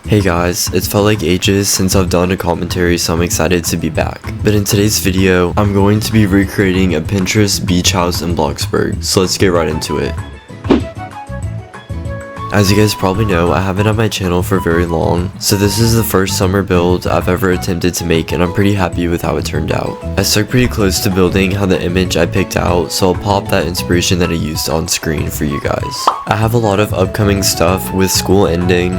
Hey guys, it's felt like ages since I've done a commentary, so I'm excited to be back. But in today's video, I'm going to be recreating a Pinterest beach house in Bloxburg, so let's get right into it. As you guys probably know, I haven't had my channel for very long, so this is the first summer build I've ever attempted to make, and I'm pretty happy with how it turned out. I stuck pretty close to building how the image I picked out, so I'll pop that inspiration that I used on screen for you guys. I have a lot of upcoming stuff with school ending,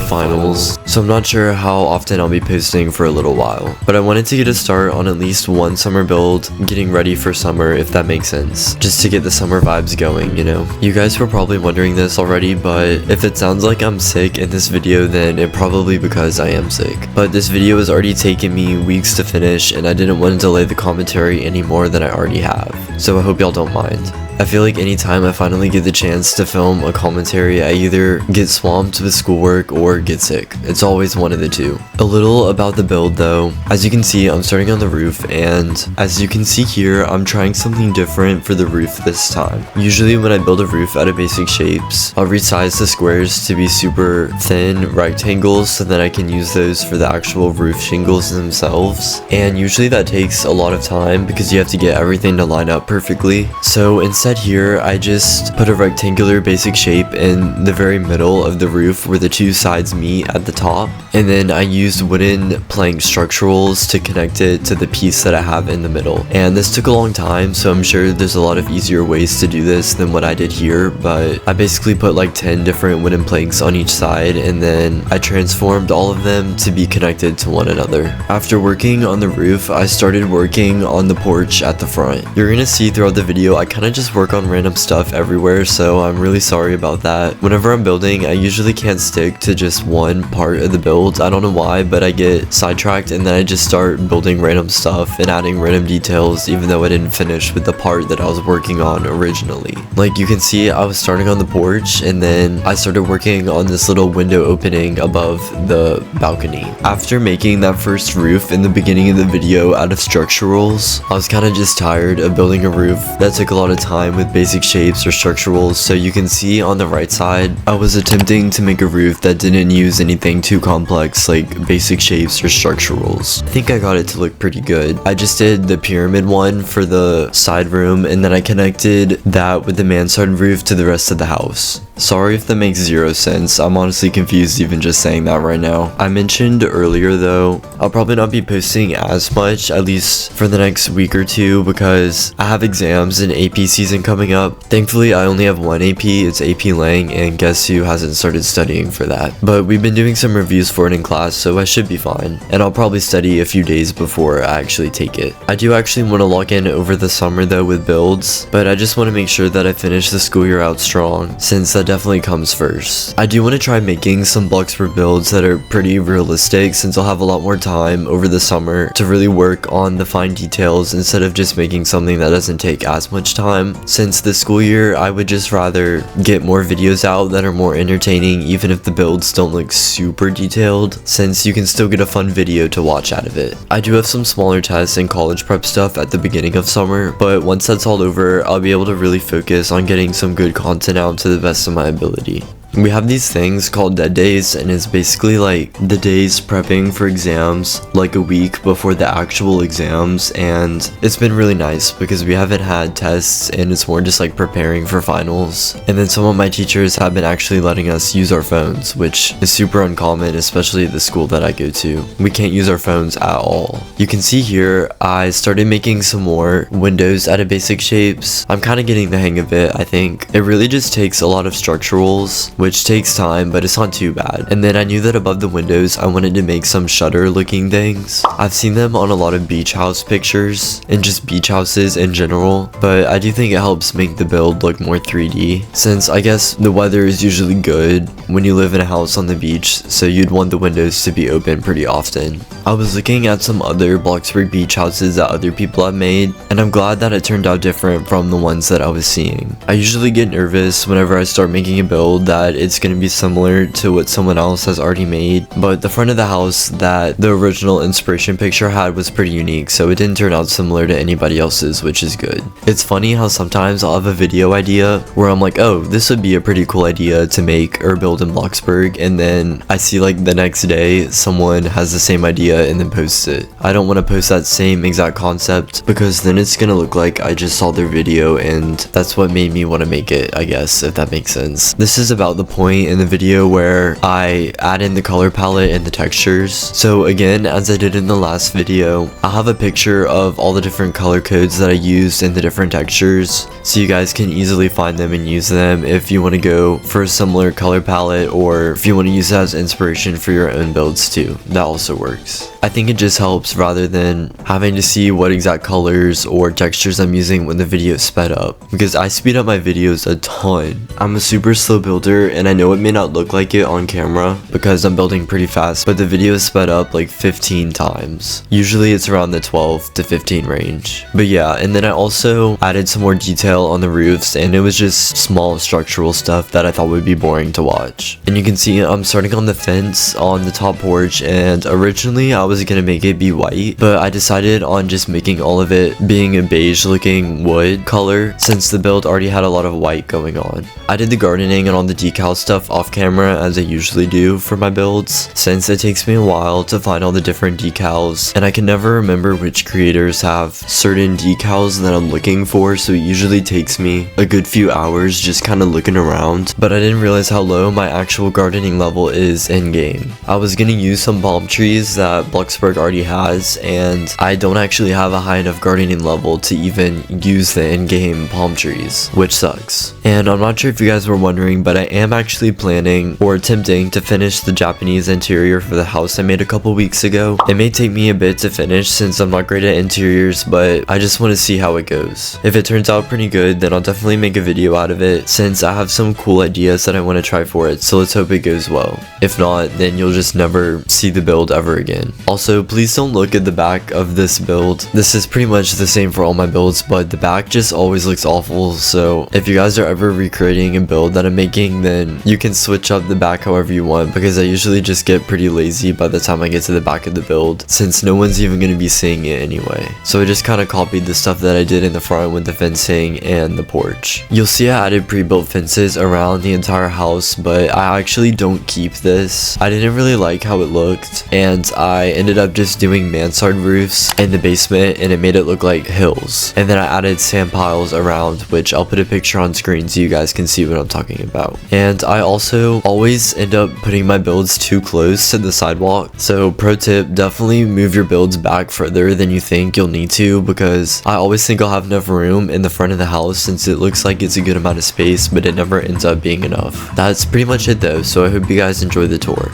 finals, so I'm not sure how often I'll be posting for a little while, but I wanted to get a start on at least one summer build, getting ready for summer if that makes sense, just to get the summer vibes going, you know? You guys were probably wondering this already, but if it sounds like I'm sick in this video, then it probably because I am sick. But this video has already taken me weeks to finish, and I didn't want to delay the commentary any more than I already have, so I hope y'all don't mind. I feel like anytime I finally get the chance to film a commentary, I either get swamped with schoolwork or get sick. It's always one of the two. A little about the build though. As you can see, I'm starting on the roof, and as you can see here, I'm trying something different for the roof this time. Usually when I build a roof out of basic shapes, I'll resize the squares to be super thin rectangles so that I can use those for the actual roof shingles themselves. And usually that takes a lot of time because you have to get everything to line up perfectly. So instead here, I just put a rectangular basic shape in the very middle of the roof where the two sides meet at the top, and then I used wooden plank structurals to connect it to the piece that I have in the middle. And this took a long time, so I'm sure there's a lot of easier ways to do this than what I did here, but I basically put like 10 different wooden planks on each side, and then I transformed all of them to be connected to one another. After working on the roof, I started working on the porch at the front. You're gonna see throughout the video, I kind of just work on random stuff everywhere, so I'm really sorry about that. Whenever I'm building, I usually can't stick to just one part of the build. I don't know why, but I get sidetracked and then I just start building random stuff and adding random details even though I didn't finish with the part that I was working on originally. Like you can see, I was starting on the porch and then I started working on this little window opening above the balcony. After making that first roof in the beginning of the video out of structurals, I was kind of just tired of building a roof that took a lot of time with basic shapes or structurals, so you can see on the right side, I was attempting to make a roof that didn't use anything too complex like basic shapes or structurals. I think I got it to look pretty good. I just did the pyramid one for the side room, and then I connected that with the mansard roof to the rest of the house. Sorry if that makes zero sense, I'm honestly confused even just saying that right now. I mentioned earlier though, I'll probably not be posting as much, at least for the next week or two, because I have exams and AP season coming up. Thankfully I only have one AP, it's AP Lang, and guess who hasn't started studying for that. But we've been doing some reviews for it in class, so I should be fine. And I'll probably study a few days before I actually take it. I do actually want to log in over the summer though with builds, but I just want to make sure that I finish the school year out strong, since that definitely comes first. I do want to try making some Bloxburg builds that are pretty realistic, since I'll have a lot more time over the summer to really work on the fine details instead of just making something that doesn't take as much time. Since this school year, I would just rather get more videos out that are more entertaining even if the builds don't look super detailed, since you can still get a fun video to watch out of it. I do have some smaller tests and college prep stuff at the beginning of summer, but once that's all over, I'll be able to really focus on getting some good content out to the best of my ability. We have these things called dead days, and it's basically like the days prepping for exams like a week before the actual exams, and it's been really nice because we haven't had tests and it's more just like preparing for finals. And then some of my teachers have been actually letting us use our phones, which is super uncommon, especially at the school that I go to. We can't use our phones at all. You can see here I started making some more windows out of basic shapes. I'm kind of getting the hang of it. I think it really just takes a lot of structurals, which takes time, but it's not too bad. And then I knew that above the windows, I wanted to make some shutter looking things. I've seen them on a lot of beach house pictures and just beach houses in general, but I do think it helps make the build look more 3D, since I guess the weather is usually good when you live in a house on the beach, so you'd want the windows to be open pretty often. I was looking at some other Bloxburg beach houses that other people have made, and I'm glad that it turned out different from the ones that I was seeing. I usually get nervous whenever I start making a build that that it's gonna be similar to what someone else has already made, but the front of the house that the original inspiration picture had was pretty unique, so it didn't turn out similar to anybody else's, which is good. It's funny how sometimes I'll have a video idea where I'm like, oh, this would be a pretty cool idea to make or build in Bloxburg, and then I see like the next day someone has the same idea and then posts it. I don't want to post that same exact concept because then it's gonna look like I just saw their video and that's what made me want to make it, I guess, if that makes sense. This is about the point in the video where I add in the color palette and the textures. So again, as I did in the last video, I'll have a picture of all the different color codes that I used in the different textures so you guys can easily find them and use them if you want to go for a similar color palette, or if you want to use it as inspiration for your own builds too. That also works. I think it just helps rather than having to see what exact colors or textures I'm using when the video is sped up, because I speed up my videos a ton. I'm a super slow builder and I know it may not look like it on camera because I'm building pretty fast, but the video is sped up like 15 times. Usually it's around the 12 to 15 range. But yeah, and then I also added some more detail on the roofs, and it was just small structural stuff that I thought would be boring to watch. And you can see I'm starting on the fence on the top porch, and originally I was gonna make it be white, but I decided on just making all of it being a beige looking wood color since the build already had a lot of white going on. I did the gardening and all the decal stuff off camera as I usually do for my builds, since it takes me a while to find all the different decals and I can never remember which creators have certain decals that I'm looking for, so it usually takes me a good few hours just kind of looking around. But I didn't realize how low my actual gardening level is in game. I was gonna use some palm trees that Bloxburg already has, and I don't actually have a high enough gardening level to even use the in-game palm trees, which sucks. And I'm not sure if you guys were wondering, but I am actually planning or attempting to finish the Japanese interior for the house I made a couple weeks ago. It may take me a bit to finish since I'm not great at interiors, but I just want to see how it goes. If it turns out pretty good, then I'll definitely make a video out of it since I have some cool ideas that I want to try for it, so let's hope it goes well. If not, then you'll just never see the build ever again. Also, please don't look at the back of this build. This is pretty much the same for all my builds, but the back just always looks awful, so if you guys are ever recreating a build that I'm making, then you can switch up the back however you want, because I usually just get pretty lazy by the time I get to the back of the build, since no one's even going to be seeing it anyway. So I just kind of copied the stuff that I did in the front with the fencing and the porch. You'll see I added pre-built fences around the entire house, but I actually don't keep this. I didn't really like how it looked, and I ended up just doing mansard roofs in the basement, and it made it look like hills. And then I added sand piles around, which I'll put a picture on screen so you guys can see what I'm talking about. And I also always end up putting my builds too close to the sidewalk, so pro tip, definitely move your builds back further than you think you'll need to, because I always think I'll have enough room in the front of the house since it looks like it's a good amount of space, but it never ends up being enough. That's pretty much it though, so I hope you guys enjoy the tour.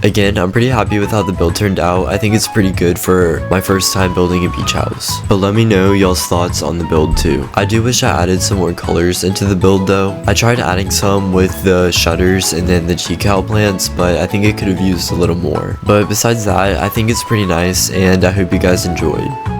Again, I'm pretty happy with how the build turned out. I think it's pretty good for my first time building a beach house. But let me know y'all's thoughts on the build too. I do wish I added some more colors into the build though. I tried adding some with the shutters and then the decal plants, but I think it could have used a little more. But besides that, I think it's pretty nice and I hope you guys enjoyed.